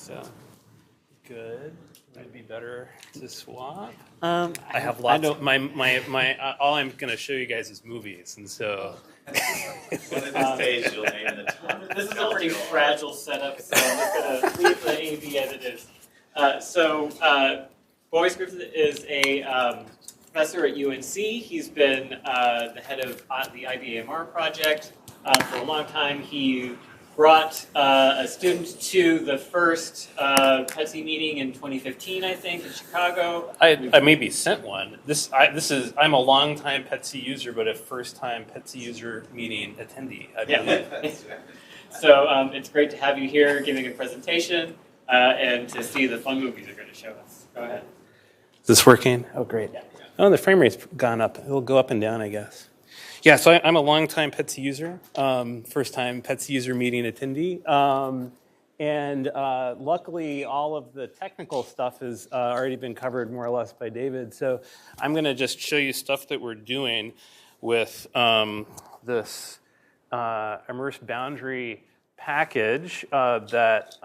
So, good. Would it be better to swap? I have lots. All I'm going to show you guys is movies, and so. One of these days you'll name the time. This is a pretty fragile setup, so I'm just going to leave the AV as it is. Boyce Griffith is a professor at UNC. He's been the head of the IBAMR project for a long time. He brought a student to the first PETSc meeting in 2015, I think, in Chicago. I maybe sent one. I'm a long-time PETSc user, but a first-time PETSc user meeting attendee, I believe. Yeah. So it's great to have you here giving a presentation and to see the fun movies you're going to show us. Go ahead. Is this working? Oh, great. Yeah. Oh, the frame rate's gone up. It'll go up and down, I guess. Yeah, so I'm a long-time PETSc user, first-time PETSc user meeting attendee. Luckily, all of the technical stuff has already been covered more or less by David. So I'm going to just show you stuff that we're doing with this immersed boundary package that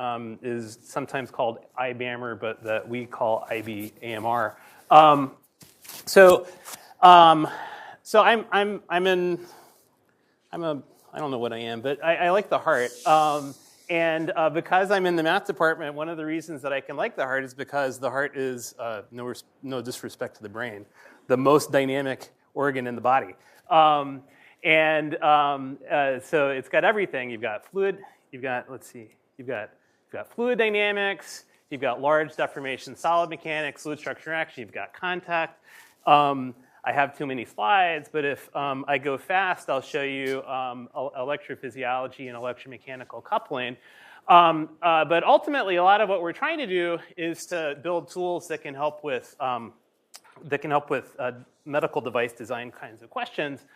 is sometimes called IBAMR, but that we call IBAMR. So I don't know what I am, but I like the heart. Because I'm in the math department, one of the reasons that I can like the heart is because the heart is, no disrespect to the brain, the most dynamic organ in the body. So it's got everything. You've got fluid, you've got fluid dynamics, you've got large deformation, solid mechanics, fluid structure action, you've got contact. I have too many slides, but if I go fast, I'll show you electrophysiology and electro-mechanical coupling. But ultimately, a lot of what we're trying to do is to build tools that can help with medical device design kinds of questions.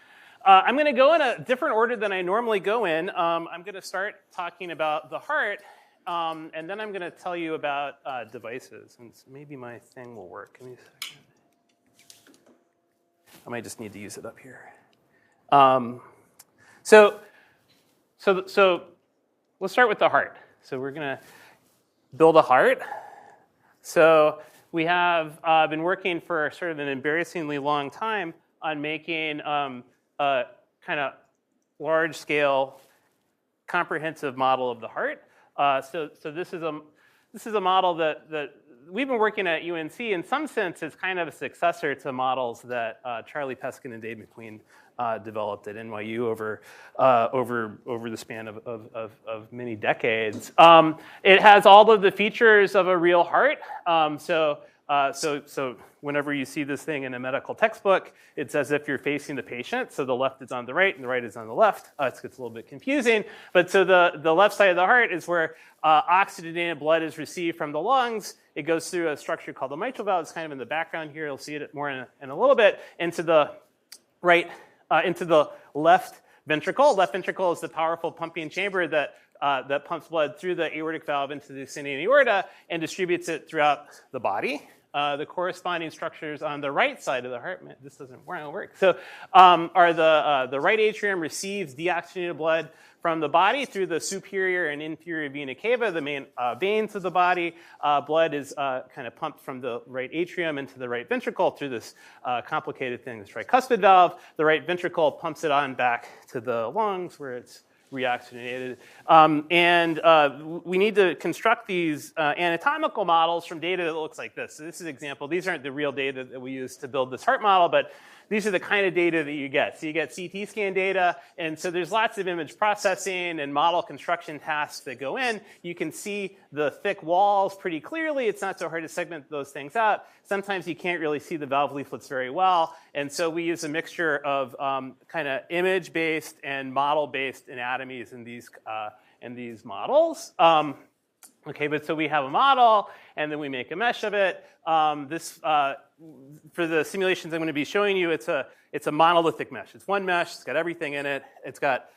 I'm going to go in a different order than I normally go in. I'm going to start talking about the heart, and then I'm going to tell you about devices. And maybe my thing will work. Give me a second. I might just need to use it up here. So let's start with the heart. So we're going to build a heart. So we have been working for sort of an embarrassingly long time on making a kind of large-scale, comprehensive model of the heart. So this is a model that we've been working at UNC. In some sense, it's kind of a successor to models that Charlie Peskin and Dave McQueen developed at NYU over the span of many decades. It has all of the features of a real heart. So whenever you see this thing in a medical textbook, it's as if you're facing the patient. So the left is on the right and the right is on the left. It gets a little bit confusing. But so the left side of the heart is where oxygenated blood is received from the lungs. It goes through a structure called the mitral valve. It's kind of in the background here. You'll see it more in a little bit. Into the right, into the left ventricle. Left ventricle is the powerful pumping chamber that pumps blood through the aortic valve into the ascending aorta and distributes it throughout the body. The corresponding structures on the right side of the heart, this doesn't work. So are the right atrium receives deoxygenated blood from the body through the superior and inferior vena cava, the main veins of the body. Blood is kind of pumped from the right atrium into the right ventricle through this complicated thing, this tricuspid valve. The right ventricle pumps it on back to the lungs where it's reoxygenated. We need to construct these anatomical models from data that looks like this. So this is an example. These aren't the real data that we use to build this heart model, but these are the kind of data that you get. So you get CT scan data, and so there's lots of image processing and model construction tasks that go in. You can see the thick walls pretty clearly. It's not so hard to segment those things out. Sometimes you can't really see the valve leaflets very well, and so we use a mixture of kind of image-based and model-based anatomies in these models. Okay, but so we have a model, and then we make a mesh of it. For the simulations I'm going to be showing you, it's a monolithic mesh. It's one mesh. It's got everything in it. It's got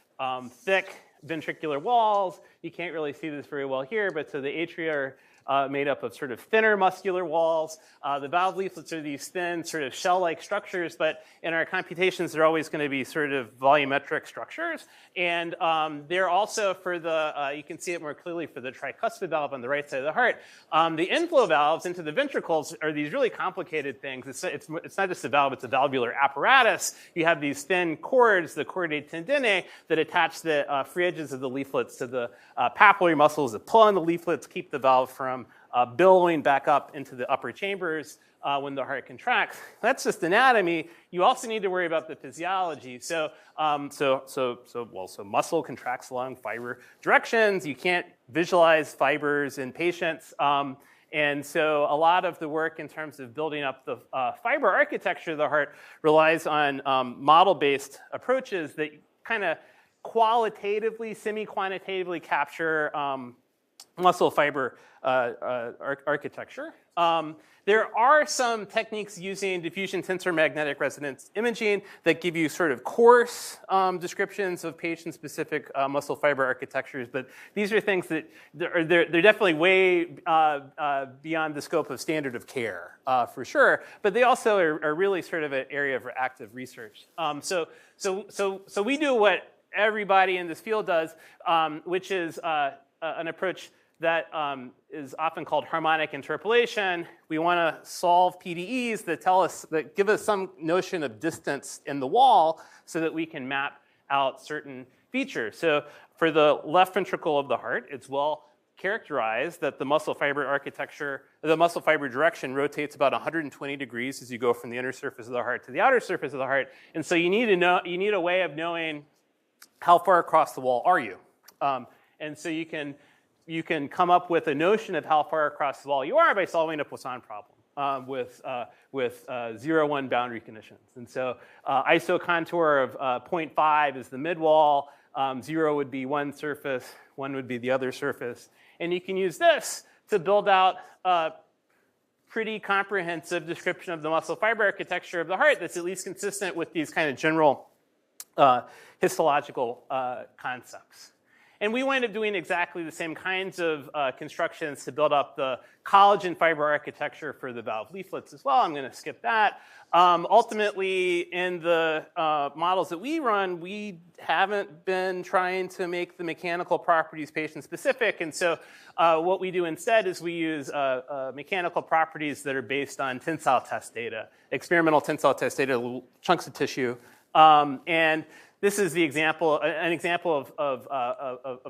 thick ventricular walls. You can't really see this very well here, but so the atria are made up of sort of thinner muscular walls. The valve leaflets are these thin sort of shell-like structures, but in our computations, they're always going to be sort of volumetric structures. And they're also for the, you can see it more clearly for the tricuspid valve on the right side of the heart. The inflow valves into the ventricles are these really complicated things. It's not just a valve, it's a valvular apparatus. You have these thin cords, the chordae tendineae, that attach the free edges of the leaflets to the papillary muscles that pull on the leaflets, keep the valve from billowing back up into the upper chambers when the heart contracts. That's just anatomy. You also need to worry about the physiology. So muscle contracts along fiber directions. You can't visualize fibers in patients. And so a lot of the work in terms of building up the fiber architecture of the heart relies on model-based approaches that kind of qualitatively, semi-quantitatively capture muscle fiber architecture. There are some techniques using diffusion tensor magnetic resonance imaging that give you sort of coarse descriptions of patient-specific muscle fiber architectures, but these are things that they're definitely way beyond the scope of standard of care, for sure, but they also are really sort of an area of active research. So we do what everybody in this field does, which is an approach that is often called harmonic interpolation. We want to solve PDEs that give us some notion of distance in the wall so that we can map out certain features. So for the left ventricle of the heart, it's well characterized that the muscle fiber architecture, the muscle fiber direction rotates about 120 degrees as you go from the inner surface of the heart to the outer surface of the heart. And so you need a way of knowing how far across the wall are you. And so you can come up with a notion of how far across the wall you are by solving a Poisson problem with 0-1 boundary conditions. And so isocontour of 0.5 is the mid-wall, 0 would be one surface, 1 would be the other surface. And you can use this to build out a pretty comprehensive description of the muscle fiber architecture of the heart that's at least consistent with these kind of general histological concepts. And we wind up doing exactly the same kinds of constructions to build up the collagen fiber architecture for the valve leaflets as well. I'm going to skip that. Ultimately, in the models that we run, we haven't been trying to make the mechanical properties patient-specific. And so what we do instead is we use mechanical properties that are based on tensile test data, experimental tensile test data, little chunks of tissue. And this is an example of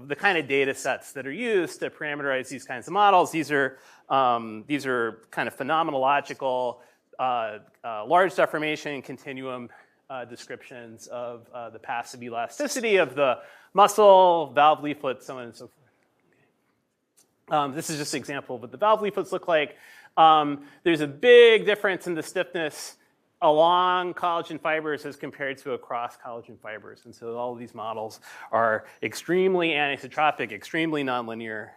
the kind of data sets that are used to parameterize these kinds of models. These are kind of phenomenological, large deformation continuum descriptions of the passive elasticity of the muscle, valve leaflets, so on and so forth. This is just an example of what the valve leaflets look like. There's a big difference in the stiffness along collagen fibers as compared to across collagen fibers. And so all of these models are extremely anisotropic, extremely nonlinear,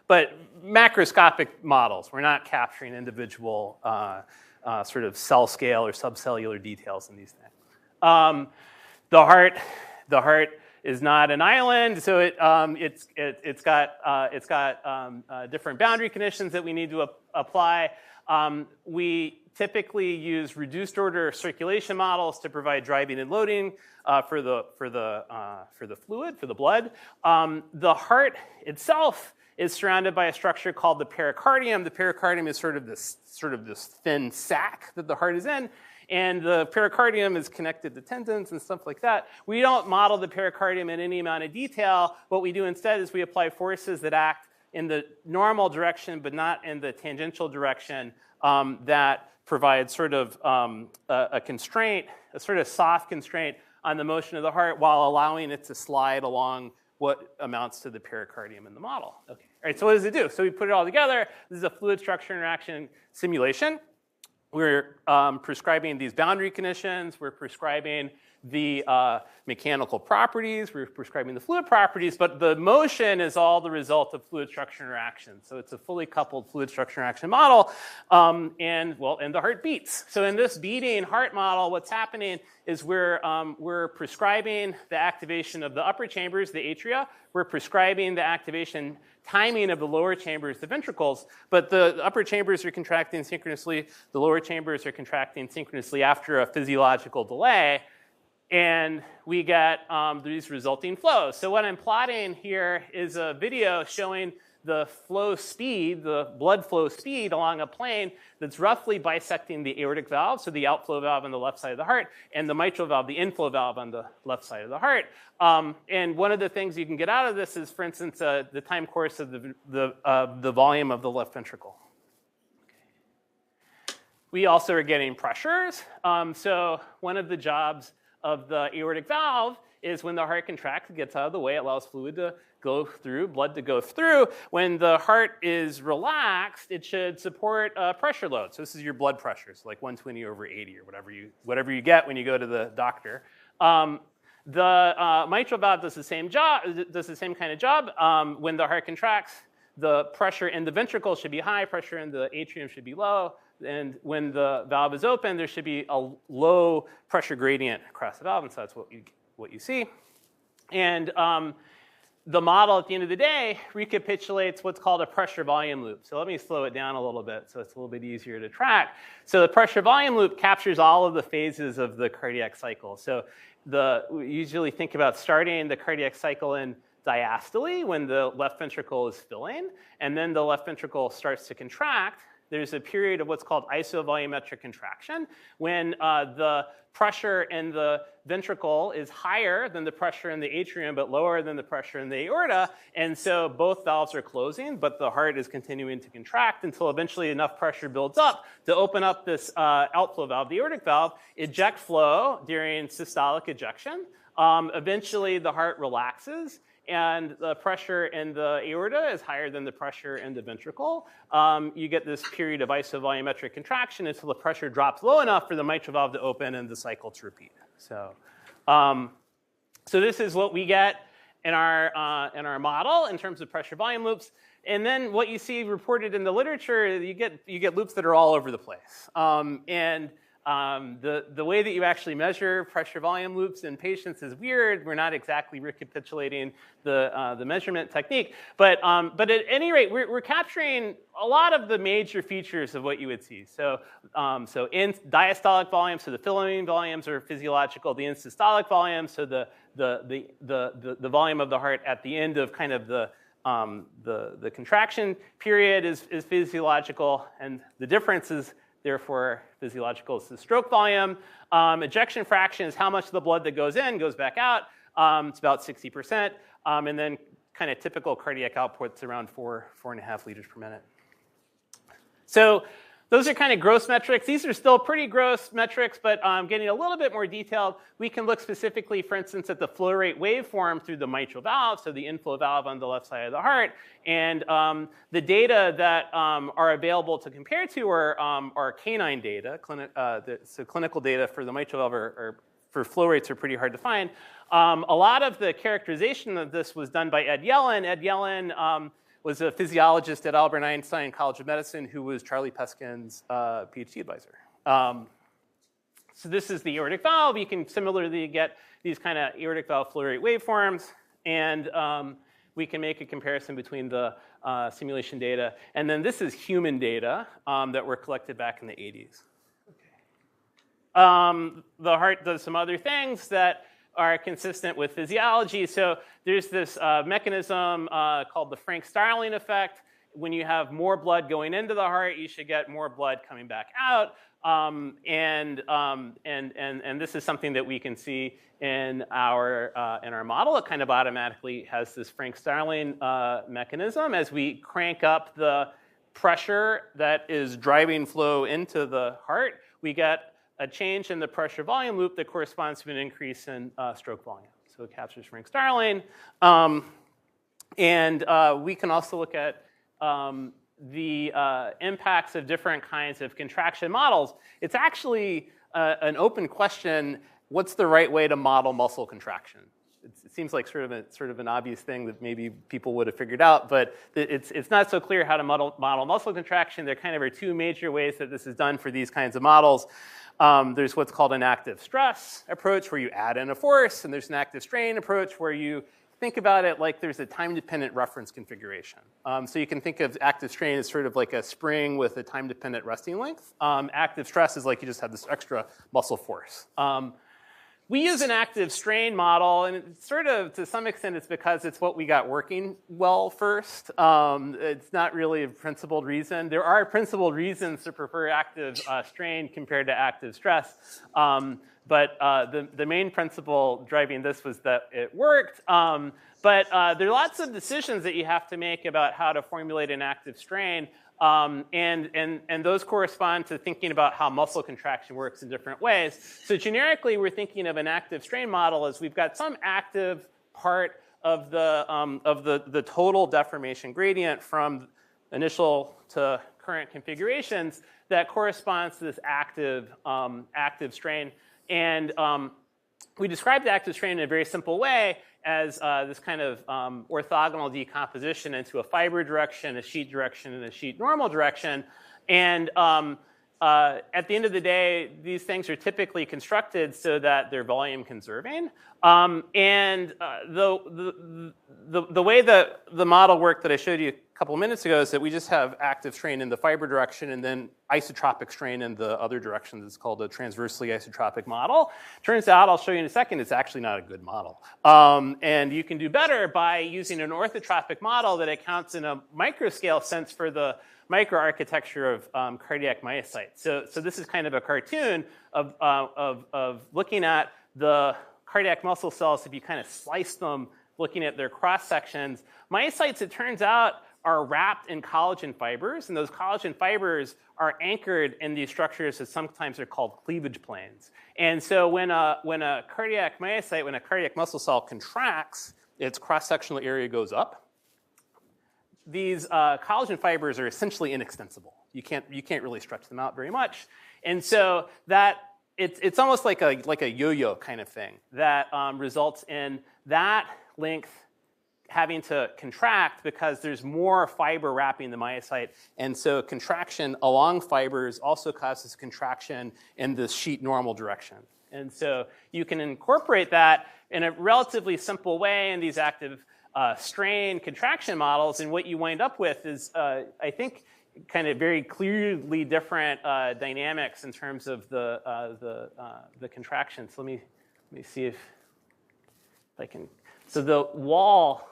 but macroscopic models. We're not capturing individual sort of cell scale or subcellular details in these things. The heart is not an island, so it's got different boundary conditions that we need to apply. We typically use reduced order circulation models to provide driving and loading for the fluid, for the blood. The heart itself is surrounded by a structure called the pericardium. The pericardium is sort of this thin sac that the heart is in, and the pericardium is connected to tendons and stuff like that. We don't model the pericardium in any amount of detail. What we do instead is we apply forces that act in the normal direction but not in the tangential direction that provide sort of a constraint, a sort of soft constraint on the motion of the heart while allowing it to slide along what amounts to the pericardium in the model. Okay. All right, so what does it do? So we put it all together. This is a fluid structure interaction simulation. We're prescribing these boundary conditions. We're prescribing the mechanical properties, we're prescribing the fluid properties, but the motion is all the result of fluid structure interaction. So it's a fully coupled fluid structure interaction model, and the heart beats. So in this beating heart model, what's happening is we're prescribing the activation of the upper chambers, the atria. We're prescribing the activation timing of the lower chambers, the ventricles, but the upper chambers are contracting synchronously, the lower chambers are contracting synchronously after a physiological delay, and we get these resulting flows. So what I'm plotting here is a video showing the flow speed, the blood flow speed along a plane that's roughly bisecting the aortic valve, so the outflow valve on the left side of the heart, and the mitral valve, the inflow valve on the left side of the heart. And one of the things you can get out of this is, for instance, the time course of the volume of the left ventricle. We also are getting pressures. So one of the jobs of the aortic valve is when the heart contracts, it gets out of the way, it allows fluid to go through, blood to go through. When the heart is relaxed, it should support a pressure load. So this is your blood pressure, so like 120 over 80 or whatever you get when you go to the doctor. The mitral valve does the same job, does the same kind of job. When the heart contracts, the pressure in the ventricle should be high, pressure in the atrium should be low. And when the valve is open, there should be a low pressure gradient across the valve, and so that's what you see. And the model at the end of the day recapitulates what's called a pressure volume loop. So let me slow it down a little bit so it's a little bit easier to track. So the pressure volume loop captures all of the phases of the cardiac cycle. So we usually think about starting the cardiac cycle in diastole when the left ventricle is filling, and then the left ventricle starts to contract. There's a period of what's called isovolumetric contraction when the pressure in the ventricle is higher than the pressure in the atrium but lower than the pressure in the aorta. And so both valves are closing, but the heart is continuing to contract until eventually enough pressure builds up to open up this outflow valve, the aortic valve, eject flow during systolic ejection. Eventually, the heart relaxes, and the pressure in the aorta is higher than the pressure in the ventricle. You get this period of isovolumetric contraction until the pressure drops low enough for the mitral valve to open and the cycle to repeat. So this is what we get in our model in terms of pressure volume loops. And then what you see reported in the literature, you get loops that are all over the place. The way that you actually measure pressure volume loops in patients is weird. We're not exactly recapitulating the measurement technique. But at any rate, we're capturing a lot of the major features of what you would see. So in diastolic volumes, so the filling volumes are physiological. The insystolic volumes, so the volume of the heart at the end of kind of the contraction period is physiological, and the difference is therefore physiological is the stroke volume. Ejection fraction is how much of the blood that goes in goes back out. It's about 60%. And then kind of typical cardiac output's around 4.5 liters per minute. So those are kind of gross metrics. These are still pretty gross metrics, but getting a little bit more detailed, we can look specifically, for instance, at the flow rate waveform through the mitral valve, so the inflow valve on the left side of the heart. And the data that are available to compare to are canine data. So clinical data for the mitral valve for flow rates are pretty hard to find. A lot of the characterization of this was done by Ed Yellen. Ed Yellen was a physiologist at Albert Einstein College of Medicine who was Charlie Peskin's PhD advisor. So this is the aortic valve. You can similarly get these kind of aortic valve flow rate waveforms, and we can make a comparison between the simulation data. And then this is human data that were collected back in the 80s. Okay. The heart does some other things that are consistent with physiology. So there's this mechanism called the Frank-Starling effect. When you have more blood going into the heart, you should get more blood coming back out. And this is something that we can see in our model. It kind of automatically has this Frank-Starling mechanism. As we crank up the pressure that is driving flow into the heart, we get a change in the pressure volume loop that corresponds to an increase in stroke volume. So it captures Frank-Starling. And we can also look at the impacts of different kinds of contraction models. It's actually an open question what's the right way to model muscle contraction? It seems like sort of an obvious thing that maybe people would have figured out, but it's not so clear how to model muscle contraction. There kind of are two major ways that this is done for these kinds of models. There's what's called an active stress approach, where you add in a force, and there's an active strain approach, where you think about it like there's a time-dependent reference configuration. So you can think of active strain as sort of like a spring with a time-dependent resting length. Active stress is like you just have this extra muscle force. We use an active strain model, and it's sort of, to some extent, it's because it's what we got working well first. It's not really a principled reason. There are principled reasons to prefer active strain compared to active stress, but the main principle driving this was that it worked. But there are lots of decisions that you have to make about how to formulate an active strain. And those correspond to thinking about how muscle contraction works in different ways. So generically, we're thinking of an active strain model as we've got some active part of the total deformation gradient from initial to current configurations that corresponds to this active strain. And we describe the active strain in a very simple way as this kind of orthogonal decomposition into a fiber direction, a sheet direction, and a sheet normal direction. And at the end of the day, these things are typically constructed so that they're volume conserving. And the way that the model worked that I showed you a couple of minutes ago is that we just have active strain in the fiber direction and then isotropic strain in the other direction. It's called a transversely isotropic model. Turns out, I'll show you in a second, it's actually not a good model. And you can do better by using an orthotropic model that accounts in a microscale sense for the microarchitecture of cardiac myocytes. So this is kind of a cartoon of looking at the cardiac muscle cells if you kind of slice them, looking at their cross sections. Myocytes, it turns out, are wrapped in collagen fibers, and those collagen fibers are anchored in these structures that sometimes are called cleavage planes. And so when a cardiac myocyte, when a cardiac muscle cell contracts, its cross-sectional area goes up. These collagen fibers are essentially inextensible. You can't really stretch them out very much, and so that it's almost like a yo-yo kind of thing that results in that length having to contract because there's more fiber wrapping the myocyte, and so contraction along fibers also causes contraction in the sheet normal direction. And so you can incorporate that in a relatively simple way in these active strain contraction models, and what you wind up with is, I think, kind of very clearly different dynamics in terms of the contraction. So let me see if I can. So the wall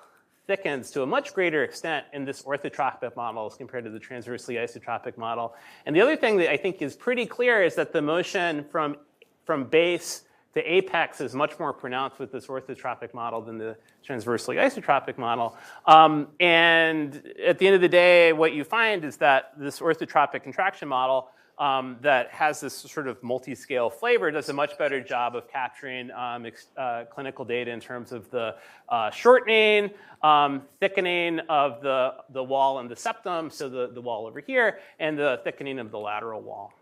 thickens to a much greater extent in this orthotropic model as compared to the transversely isotropic model. And the other thing that I think is pretty clear is that the motion from base to apex is much more pronounced with this orthotropic model than the transversely isotropic model. And at the end of the day, what you find is that this orthotropic contraction model that has this sort of multi-scale flavor does a much better job of capturing clinical data in terms of the shortening, thickening of the wall and the septum, so the wall over here, and the thickening of the lateral wall.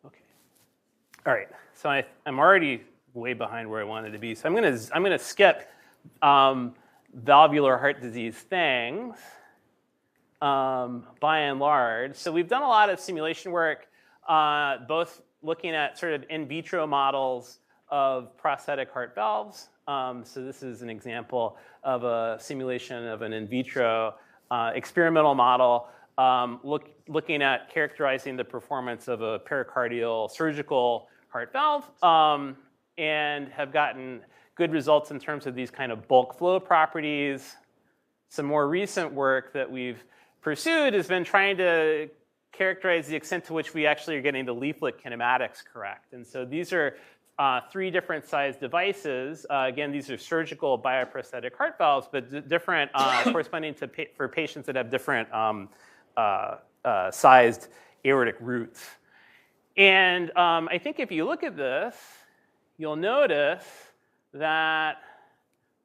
Okay. All right. So I'm already way behind where I wanted to be. So I'm gonna skip valvular heart disease things by and large. So we've done a lot of simulation work, both looking at sort of in vitro models of prosthetic heart valves. So this is an example of a simulation of an in vitro experimental model looking at characterizing the performance of a pericardial surgical heart valve, and have gotten good results in terms of these kind of bulk flow properties. Some more recent work that we've pursued has been trying to characterize the extent to which we actually are getting the leaflet kinematics correct. And so these are 3 different sized devices. Again, these are surgical bioprosthetic heart valves, but different corresponding to for patients that have different sized aortic roots. And I think if you look at this, you'll notice that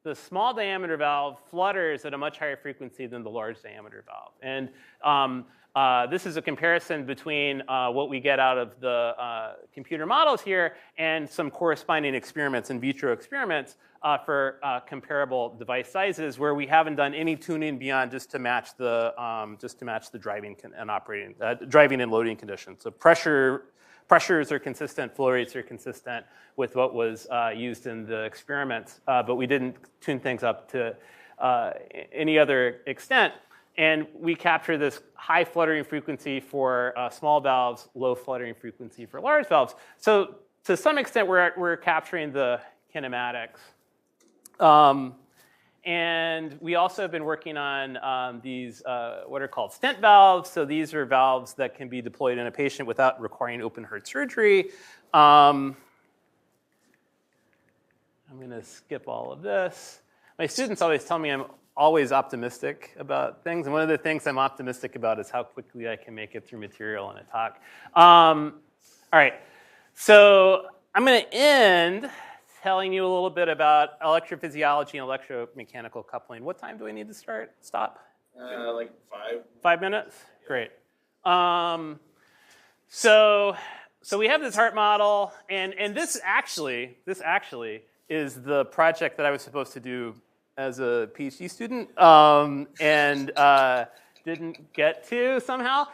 the small diameter valve flutters at a much higher frequency than the large diameter valve. And This is a comparison between what we get out of the computer models here and some corresponding experiments, in vitro experiments, for comparable device sizes, where we haven't done any tuning beyond just to match the driving and operating, driving and loading conditions. So pressures are consistent, flow rates are consistent with what was used in the experiments, but we didn't tune things up to any other extent. And we capture this high fluttering frequency for small valves, low fluttering frequency for large valves. So to some extent, we're capturing the kinematics. And we also have been working on these what are called stent valves. So these are valves that can be deployed in a patient without requiring open heart surgery. I'm going to skip all of this. My students always tell me I'm always optimistic about things. And one of the things I'm optimistic about is how quickly I can make it through material in a talk. All right. So I'm going to end telling you a little bit about electrophysiology and electromechanical coupling. What time do I need to stop? Like 5. 5 minutes? Great. So we have this heart model, and this actually is the project that I was supposed to do as a PhD student, and didn't get to somehow,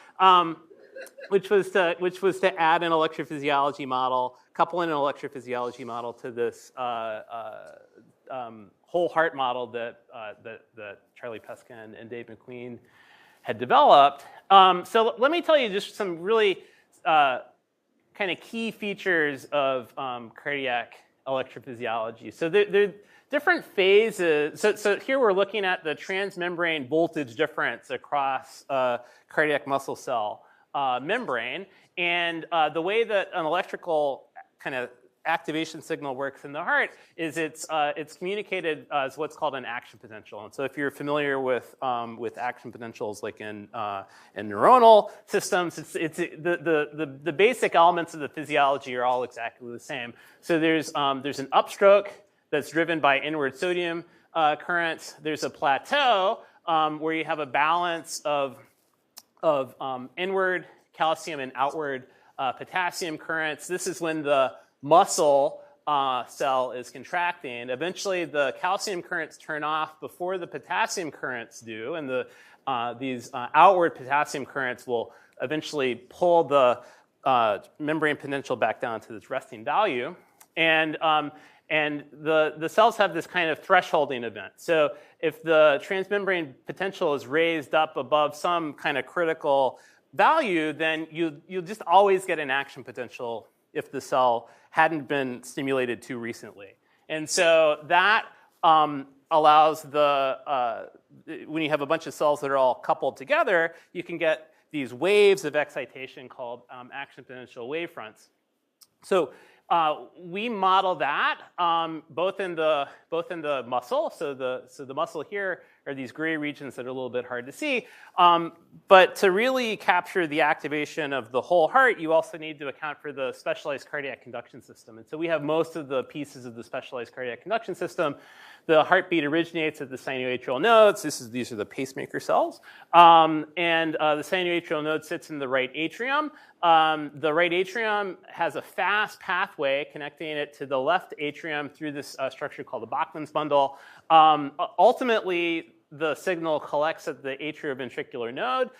which was to add an electrophysiology model, couple in an electrophysiology model to this whole heart model that Charlie PETSc and Dave McQueen had developed. So let me tell you just some really kind of key features of cardiac electrophysiology. So there different phases. So here we're looking at the transmembrane voltage difference across cardiac muscle cell membrane. And the way that an electrical kind of activation signal works in the heart is it's communicated as what's called an action potential. And so if you're familiar with action potentials like in neuronal systems, it's the basic elements of the physiology are all exactly the same. So there's an upstroke that's driven by inward sodium currents. There's a plateau where you have a balance of inward calcium and outward potassium currents. This is when the muscle cell is contracting. Eventually, the calcium currents turn off before the potassium currents do, and these outward potassium currents will eventually pull the membrane potential back down to this resting value. And the cells have this kind of thresholding event. So if the transmembrane potential is raised up above some kind of critical value, then you'll just always get an action potential if the cell hadn't been stimulated too recently. And so that allows when you have a bunch of cells that are all coupled together, you can get these waves of excitation called action potential wavefronts. So we model that both in the muscle. So the muscle here are these gray regions that are a little bit hard to see. But to really capture the activation of the whole heart, you also need to account for the specialized cardiac conduction system. And so we have most of the pieces of the specialized cardiac conduction system. The heartbeat originates at the sinoatrial nodes. These are the pacemaker cells. And the sinoatrial node sits in the right atrium. The right atrium has a fast pathway connecting it to the left atrium through this structure called the Bachmann's bundle. Ultimately, the signal collects at the atrioventricular node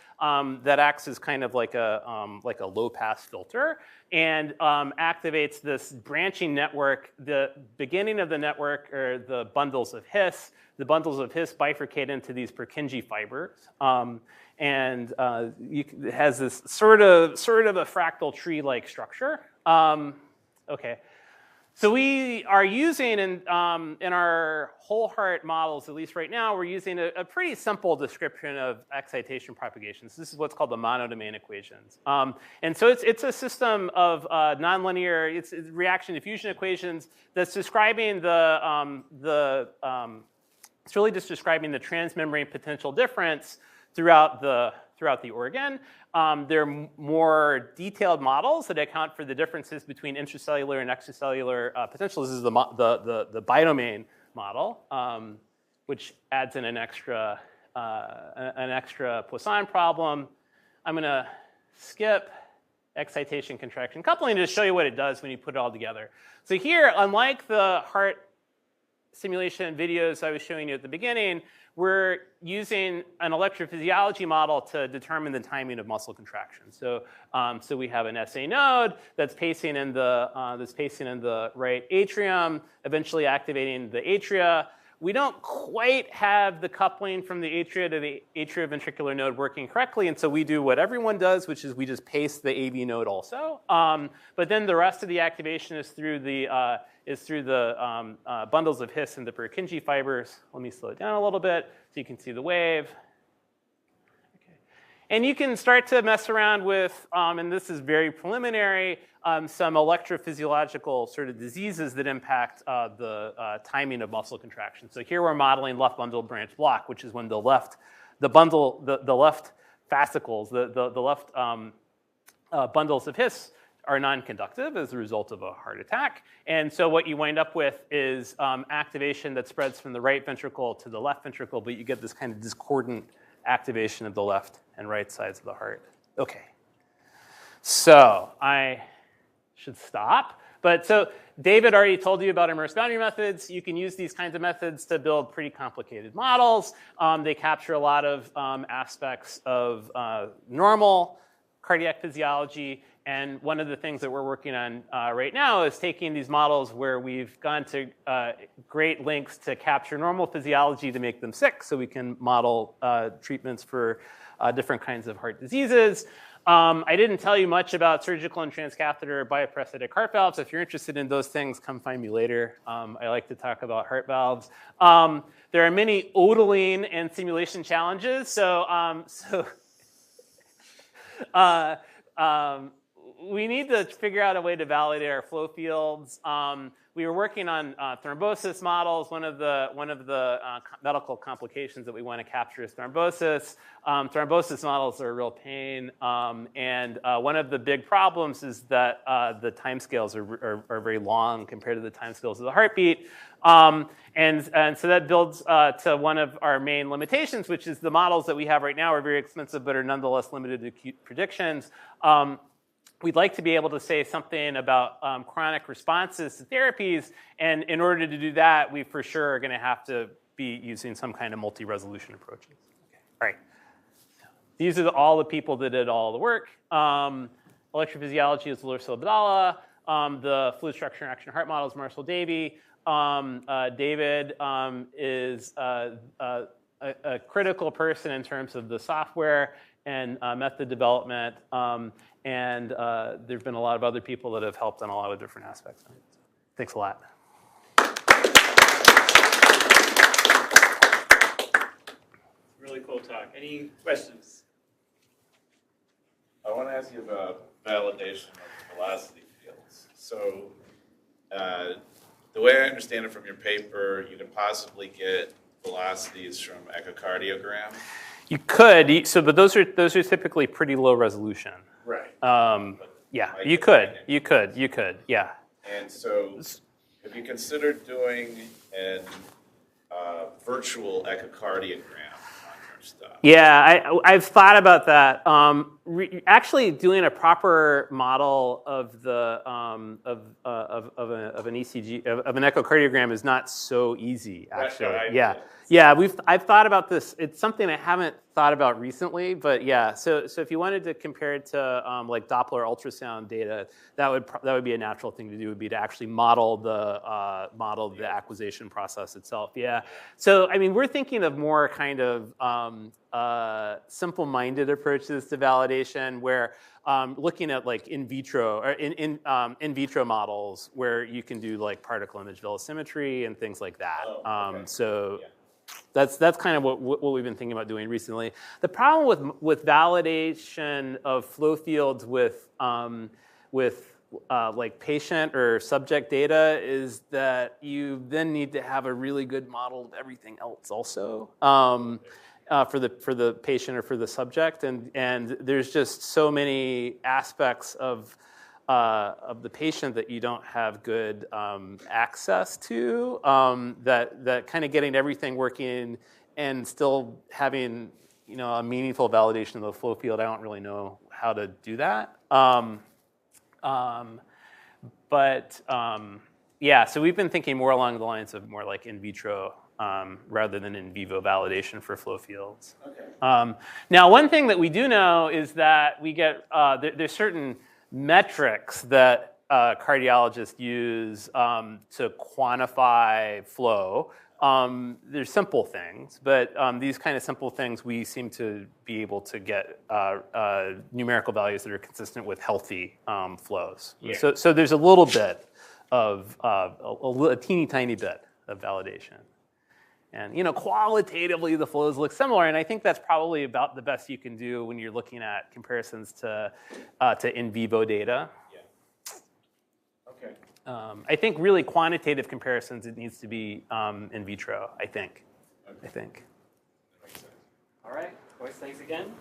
that acts as kind of like a low-pass filter and activates this branching network. The beginning of the network are the bundles of His. The bundles of His bifurcate into these Purkinje fibers. And it has this sort of a fractal tree-like structure. Okay. So we are using, in our whole heart models, at least right now, we're using a pretty simple description of excitation propagations. This is what's called the monodomain equations. And so it's a system of nonlinear, it's reaction diffusion equations that's describing it's really just describing the transmembrane potential difference throughout the organ. There are more detailed models that account for the differences between intracellular and extracellular potentials. This is the bidomain model, which adds in an extra Poisson problem. I'm going to skip excitation, contraction, coupling to just show you what it does when you put it all together. So here, unlike the heart simulation videos I was showing you at the beginning, we're using an electrophysiology model to determine the timing of muscle contraction. So, so we have an SA node that's pacing in the right atrium, eventually activating the atria. We don't quite have the coupling from the atria to the atrioventricular node working correctly, and so we do what everyone does, which is we just pace the AV node also. But then the rest of the activation is through the bundles of His and the Purkinje fibers. Let me slow it down a little bit so you can see the wave. Okay. And you can start to mess around with, and this is very preliminary, some electrophysiological sort of diseases that impact the timing of muscle contraction. So here we're modeling left bundle branch block, which is when the left fascicles, the left bundles of His are non-conductive as a result of a heart attack. And so what you wind up with is activation that spreads from the right ventricle to the left ventricle, but you get this kind of discordant activation of the left and right sides of the heart. Okay. So I should stop. But so David already told you about immersed boundary methods. You can use these kinds of methods to build pretty complicated models. They capture a lot of aspects of normal cardiac physiology. And one of the things that we're working on right now is taking these models where we've gone to great lengths to capture normal physiology to make them sick, so we can model treatments for different kinds of heart diseases. I didn't tell you much about surgical and transcatheter bioprosthetic heart valves. If you're interested in those things, come find me later. I like to talk about heart valves. There are many oodling and simulation challenges. We need to figure out a way to validate our flow fields. We were working on thrombosis models. One of the medical complications that we want to capture is thrombosis. Thrombosis models are a real pain, and one of the big problems is that the timescales are very long compared to the timescales of the heartbeat. And so that builds to one of our main limitations, which is the models that we have right now are very expensive, but are nonetheless limited to acute predictions. We'd like to be able to say something about chronic responses to therapies, and in order to do that, we for sure are going to have to be using some kind of multi-resolution approaches. Okay. All right. These are all the people that did all the work. Electrophysiology is Larissa Abdallah. The fluid structure and action heart model is Marcel Davy. David is a critical person in terms of the software and method development. And there have been a lot of other people that have helped on a lot of different aspects. Thanks a lot. Really cool talk. Any questions? I want to ask you about validation of velocity fields. So the way I understand it from your paper, you can possibly get velocities from echocardiogram. You could, but those are typically pretty low resolution. Right. Yeah, you could, yeah. And so, have you considered doing a virtual echocardiogram on your stuff? Yeah, I've thought about that. Actually, doing a proper model of the of an ECG of an echocardiogram is not so easy. Actually, yeah. I've thought about this. It's something I haven't thought about recently, but yeah. So if you wanted to compare it to like Doppler ultrasound data, that would be a natural thing to do. Would be to actually model the acquisition process itself. Yeah. So I mean, we're thinking of more kind of simple-minded approaches to validation, where looking at like in vitro or in vitro models where you can do like particle image velocimetry and things like that. So that's kind of what we've been thinking about doing recently. The problem with validation of flow fields with like patient or subject data is that you then need to have a really good model of everything else also. For the patient or for the subject, and there's just so many aspects of the patient that you don't have good access to, that kind of getting everything working and still having a meaningful validation of the flow field, I don't really know how to do that. Yeah, so we've been thinking more along the lines of more like in vitro rather than in vivo validation for flow fields. Okay. Now, one thing that we do know is that we get there's certain metrics that cardiologists use to quantify flow. There's simple things, but these kind of simple things we seem to be able to get numerical values that are consistent with healthy flows. Yeah. So there's a little bit of a teeny tiny bit of validation. And qualitatively the flows look similar, and I think that's probably about the best you can do when you're looking at comparisons to in vivo data. Okay. I think really quantitative comparisons, it needs to be in vitro, I think. Okay. I think. That makes sense. All right, Boyce, thanks again.